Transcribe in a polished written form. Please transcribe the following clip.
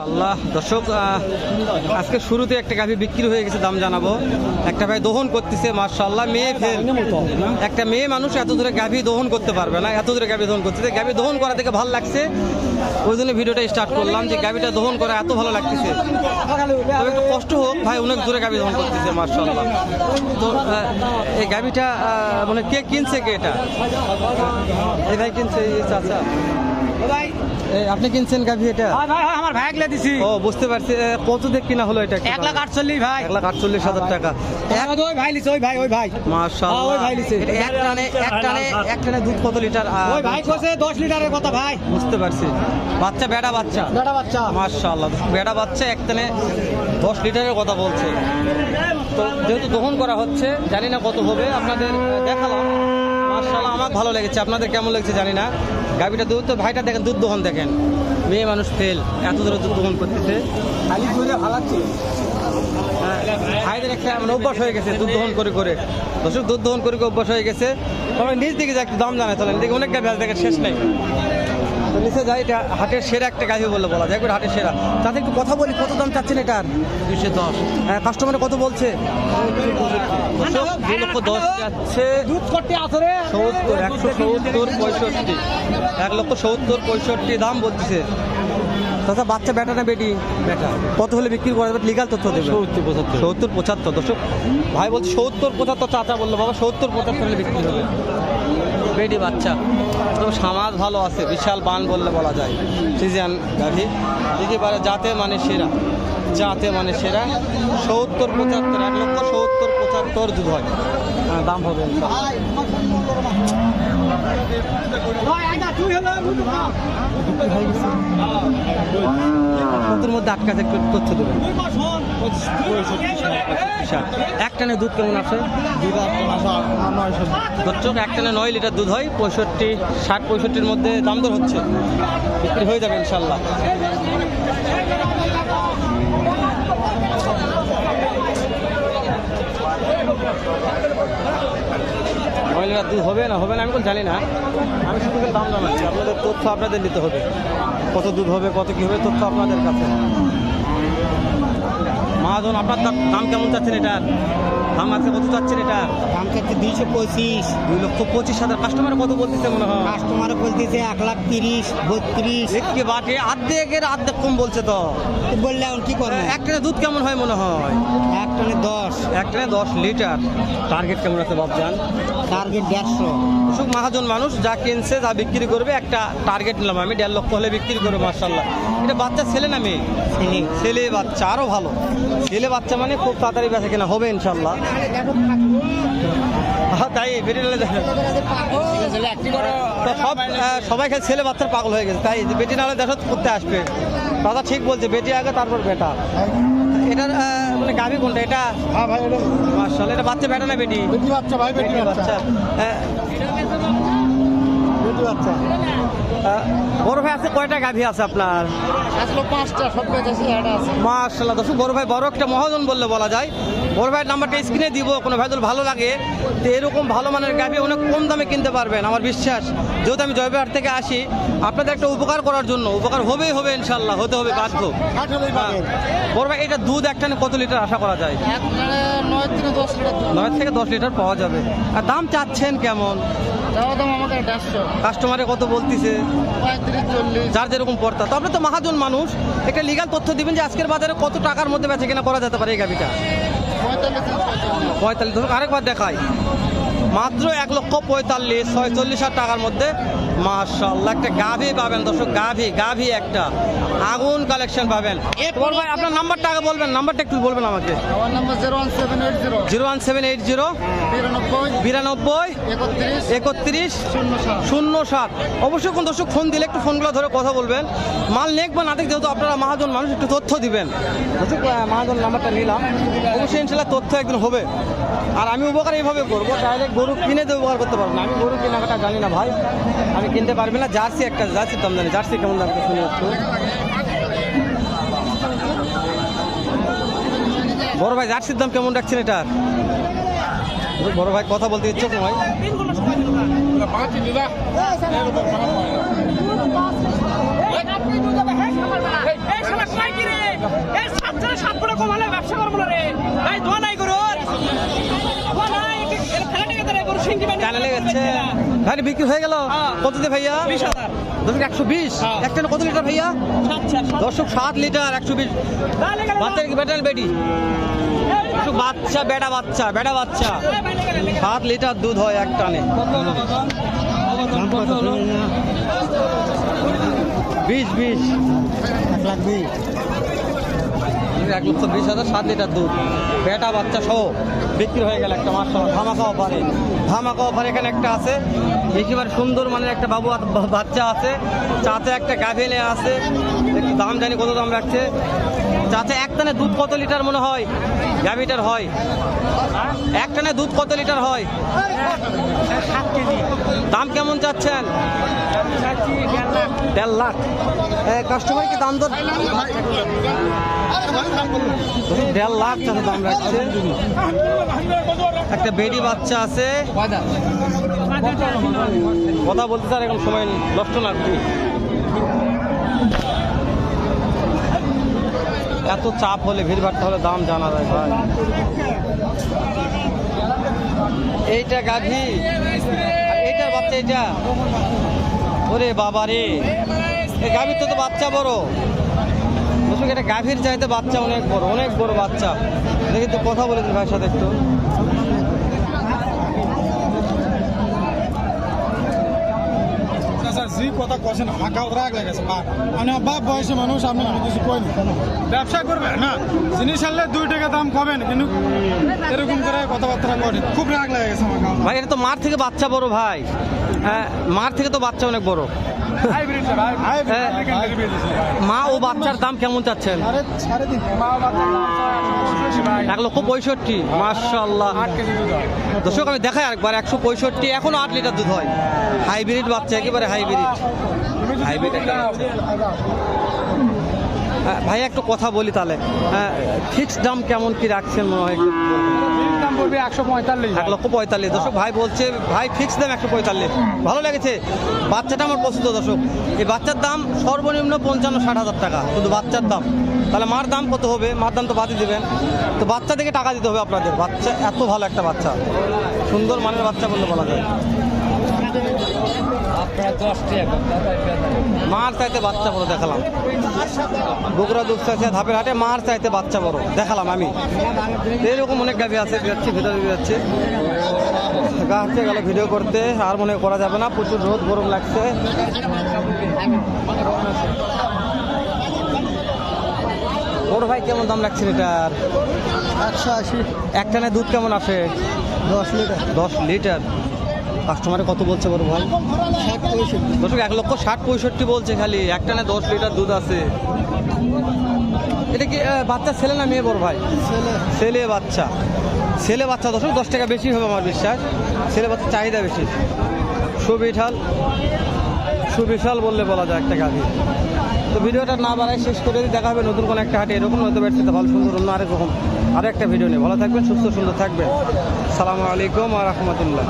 আল্লাহ দর্শক আজকে শুরুতে একটা গাভী বিক্রি হয়ে গেছে, দাম জানাবো। একটা ভাই দহন করতেছে, মাশাআল্লাহ মেয়ে ফেল। একটা মেয়ে মানুষ এত দূরে গাভী দহন করতে পারবে না, এত দূরে গাভী দহন করতেছে। গাভী দহন করা থেকে ভালো লাগছে, ওই জন্য ভিডিওটা স্টার্ট করলাম যে গাভীটা দহন করা এত ভালো লাগতেছে। তবে একটু কষ্ট হোক ভাই, অনেক দূরে গাভী দহন করতেছে মাশাআল্লাহ। তো এই গাভীটা মানে কে কিনছে, কে এটা? এই ভাই কিনছে, এই চাচা ভাই। আপনি কিনছেন গাভী এটা? আমার ভাই একলা দিছি। ও বুঝতে পারছি। কত দিয়ে কিনা হলো এটা? 1,48,000 ভাই। 1,48,000 টাকা। ওই ভাই লিছে, ওই ভাই মাশাআল্লাহ। ওই ভাই লিছে। এক টানে দুধ কত লিটার? ওই ভাই কইছে 10 লিটারের কথা ভাই। বুঝতে পারছি। বাচ্চা বেড়া বাচ্চা মাশাআল্লাহ, বেড়া বাচ্চা এক টানে 10 লিটারের কথা বলছে। তো যেহেতু দহন করা হচ্ছে, জানি না কত হবে, আপনাদের দেখালাম। মাশাআল্লাহ আমার ভালো লেগেছে, আপনাদের কেমন লেগেছে জানি না। গাভীটা দুধ তো ভাইটা দেখেন, দুধ দহন দেখেন, মেয়ে মানুষ ফেল, এত দূরে দুধ দহন করতেছে। খালি ধরে ভালাচ্ছে। ভাইদের একটা মানে অভ্যাস হয়ে গেছে দুধ দহন করে করে, দর্শক দুধ দহন করে অভ্যাস হয়ে গেছে। তবে নিজ দিকে যা একটু দাম জানায় চলেন, দেখি অনেক গাভী দেখেন, শেষ নেই। তো নিচে যাই, এটা হাটের সেরা একটা গাভী বলে বলা যায়, হাটের সেরা। তাতে একটু কথা বলি, কত দাম চাচ্ছেন এটার? 210। কাস্টমারে কত বলছে? 2,10,000 যাচ্ছে। দুধ করতে আসরে 70, 170, 65, 1,70,000, 65 দাম বলতেছে। তাছাড়া বাচ্চা বেটা না বেটি? বেটা। কত হলে বিক্রি করা যাবে? লিগাল তথ্য দেবে। 70, 75। দর্শক ভাই বলছে 70, 75, চাচা বললো বাবা 70, 75 হলে বিক্রি হবে। বেটি বাচ্চা, তো সমাজ ভালো আছে, বিশাল বান বললে বলা যায়। সিজিয়ান গাভী দেখি পারে, যাতে মানে সেরা, যাতে মানে সেরা। 70, 75, 1,70,000, 75 দুধ হয়, দাম হবে। কতর মধ্যে আটকাছে একটু তথ্য দেবেন। এক টানে দুধ কেমন আছে? দর্শক এক টানে 9 লিটার দুধ হয়, 65, 60, 65-র মধ্যে দাম দর হচ্ছে, বিক্রি হয়ে যাবে ইনশাল্লাহ। মহিলারা দুধ হবে না হবে না আমি কোনো জানি না, আমি শুধু দাম জানাচ্ছি। আপনাদের তথ্য আপনাদের নিতে হবে, কত দুধ হবে, কত কী হবে, তথ্য আপনাদের কাছে। মহাজন আপনার দাম কেমন চাচ্ছেন এটার? দাম আছে কত চাচ্ছেন এটার? দাম চাচ্ছে 225। 2,25,000। কাস্টমার কত বলতেছে মনে হয়? কাস্টমার বলতেছে 1,30,000, 32। একটি বাটে অর্ধেকের অর্ধেক কম বলছে। তো বললে এখন কি করবে? এক টানে দুধ কেমন হয় মনে হয়? এক টানে 10। এক টানে 10 লিটার। টার্গেট কেমন আছে বাবজান? টার্গেট 150। অসুখ মহাজন মানুষ যা কিনছে যা বিক্রি করবে, একটা টার্গেট নিলাম আমি, 1.5 লক্ষ হলে বিক্রি করবে মাশাআল্লাহ। এটা বাচ্চা ছেলে না মেয়ে? ছেলে বাচ্চা, আরও ভালো। ছেলে বাচ্চা মানে খুব তাড়াতাড়ি বেচা কেনা হবে ইনশাল্লাহ। তাই বেরিয়ে সবাই খেলে ছেলে বাচ্চার পাগল হয়ে গেছে, তাই বেটি নাহলে দেশ করতে আসবে। দাদা ঠিক বলছে, বেটি আগে তারপর বেটা। এটার মানে গাভী কোনটা এটা? মাশাআল্লাহ, এটা বাচ্চা বেটা না বেটি? বেটি বাচ্চা ভাই, বেটি বাচ্চা। বড় ভাই আছে কয়টা গাভী আছে আপনার? আসলে 5টা, সব বেচেছি, এটা আছে। মাশাআল্লাহ দর্শক, বড় ভাই বড় একটা মহাজন বললে বলা যায়। বড় ভাইয়ের নাম্বারটা স্ক্রিনে দিব, কোনো ভাই যদি ভালো লাগে তো এরকম ভালো মানের গাভী অনেক কম দামে কিনতে পারবেন, আমার বিশ্বাস। যেহেতু আমি জয়বাহাট থেকে আসি, আপনাদের একটা উপকার করার জন্য, উপকার হবেই হবে ইনশাল্লাহ, হতে হবে বাধ্য। বড় ভাই এটা দুধ একটানে কত লিটার আশা করা যায়? 9 থেকে 10 লিটার। 9 থেকে 10 লিটার পাওয়া যাবে। আর দাম চাচ্ছেন কেমন? দাম আমাদের 150। কাস্টমারে কত বলতেছে? 35, 40। যার যেরকম পড়তা। তো আপনি তো মহাজন মানুষ, একটা লিগাল তথ্য দিবেন যে আজকের বাজারে কত টাকার মধ্যে বেচা কেনা করা যেতে পারে এই গাভীটা? 45। ধরুন আরেকবার দেখাই, মাত্র 1,45,000, 46,000 টাকার মধ্যে মাশাআল্লাহ একটা গাভী পাবেন দর্শক। গাভী একটা আগুন কালেকশন পাবেন। বল ভাই আপনার নাম্বারটা আগে বলবেন, নাম্বারটা একটু বলবেন আমাকে। আমার নাম্বার 01780 01780 92 31 07। অবশ্যই কোন দর্শক ফোন দিলে একটু ফোনগুলো ধরে কথা বলবেন। মাল নেক বা না দেখ, যেহেতু আপনারা মহাজন মানুষ, একটু তথ্য দিবেন। দর্শক মহাজন নাম্বারটা নিলাম, অবশ্যই ইনশাল্লাহ তথ্য একদিন হবে। আর আমি উপকার এইভাবে করবো, ডাইরেক্ট গরু কিনে দিয়ে উপকার করতে পারবো না। আমি গরু কেনাকাটা জানি না ভাই, আমি কিনতে পারবি না। জার্সি একটা, জার্সির দাম জানি। জার্সি কেমন দাম শুনে একটু? বড় ভাই জার্সির দাম কেমন রাখছেন এটা? বড় ভাই কথা বলতে ইচ্ছুক নয়। অলরেডি বিক্রি হয়ে গেল কত দিয়ে ভাইয়া? 20,000 দর্শক 120 একটা কত লিটার ভাইয়া? দর্শক 7 লিটার 120 বাচ্চা কি বেটা বেটি? দর্শক বাচ্চা বেটা বাচ্চা 7 লিটার দুধ হয় এক টানে। 20 1,20,000 7 লিটার দুধ বেটা বাচ্চা সহ বিক্রি হয়ে গেল একটা মাশাআল্লাহ ধামাকা অফারে এখানে একটা আছে একেবারে সুন্দর মানের একটা বাবু বাচ্চা আছে। চাচা একটা গাভী নিয়ে আছে, একটু দাম জানি কত দাম রাখছে। চাচা এক টানে দুধ কত লিটার মনে হয় গাভীটার হয়? এক টানে দুধ কত লিটার হয়? 7 কেজি। দাম কেমন চাচ্ছেন? 1.5 লাখ। কাস্টমার কি দাম দর 1.5 লাখ টাকা দাম রাখছে। একটা বেডি বাচ্চা আছে, কথা বলতে স্যার এখন সময় নষ্ট না করি। এত চাপ হলে ভিড়ভাড়টা হলে দাম জানা যায় ভাই। এইটা গাভী আর এইটার বাচ্চা এইটা, ওরে বাবা রে, এই গাভীর তো বাচ্চা বড়। দর্শক এটা গাভীর চাইতে বাচ্চা অনেক বড় বাচ্চা। দেখি তো কথা বলে দিন ভাইয়ের সাথে একটু। জি কথা কছেন হাঁকাও রাগ লেগেছে আমি বাপ বয়সী মানুষ, আপনি কিছু কইনি। ব্যবসা করবে না, জিনিস আনলে 2 টাকা দাম খাবেন, কিন্তু এরকম করে কথাবার্তা করেন, খুব রাগ লেগে গেছে আমার। ভাই এটা তো মার থেকে বাচ্চা বড় ভাই, হ্যাঁ মার থেকে তো বাচ্চা অনেক বড়। মা ও বাচ্চার দাম কেমন চাচ্ছেন? 1,65,000 মাশাআল্লাহ। দর্শক আমি দেখাই আরেকবার 165, এখনো 8 লিটার দুধ হয়। হাইব্রিড বাচ্চা, একেবারে হাইব্রিড। ভাই একটু কথা বলি তাহলে, ফিক্স দাম কেমন কি রাখছেন মনে হয়? দাম পড়বে 145। 1,45,000। দর্শক ভাই বলছে ভাই ফিক্স দাম 145। ভালো লেগেছে বাচ্চাটা আমার পছন্দ। দর্শক এই বাচ্চার দাম সর্বনিম্ন 55-60 হাজার টাকা শুধু বাচ্চার দাম। তাহলে মার দাম কত হবে? মার দাম তো বাদই দেবেন, তো বাচ্চা থেকে টাকা দিতে হবে আপনাদের। বাচ্চা এত ভালো একটা বাচ্চা, সুন্দর মানের বাচ্চা বললে বলা যায়। মার চাইতে বাচ্চা বড় দেখালাম, বগুড়া দুধ চাইছে ধাপের হাটে মার চাইতে বাচ্চা বড় দেখালাম আমি। এরকম অনেক গাভী আছে, যাচ্ছি ভেতরে যাচ্ছে গা হাঁটতে গেলে ভিডিও করতে আর মনে করা যাবে না, প্রচুর রোদ গরম লাগছে। বড় ভাই কেমন দাম লাগছে এটার? 180। এক টানে দুধ কেমন আসে? 10 লিটার। 10 লিটার। কাস্টমারে কত বলছে বড় ভাই? 60-65। দর্শক 1,60,65 বলছে খালি, এক টানে 10 লিটার দুধ আছে। এটা কি বাচ্চা ছেলে না মেয়ে বড় ভাই? ছেলে বাচ্চা। দর্শক 10 টাকা বেশি হবে আমার বিশ্বাস, ছেলে বাচ্চা চাহিদা বেশি। সুবিশাল বললে বলা যায় একটা গাভী। তো ভিডিওটা না বাড়ায় শেষ করে দেখা হবে নতুন কোনো একটা হাটে এরকম হয়তো ব্যবসাতে ভালো সুন্দর অন্য আরেকটা ভিডিও নিয়ে। ভালো থাকবেন, সুস্থ সুন্দর থাকবেন। আসসালামু আলাইকুম ওয়া রাহমাতুল্লাহ।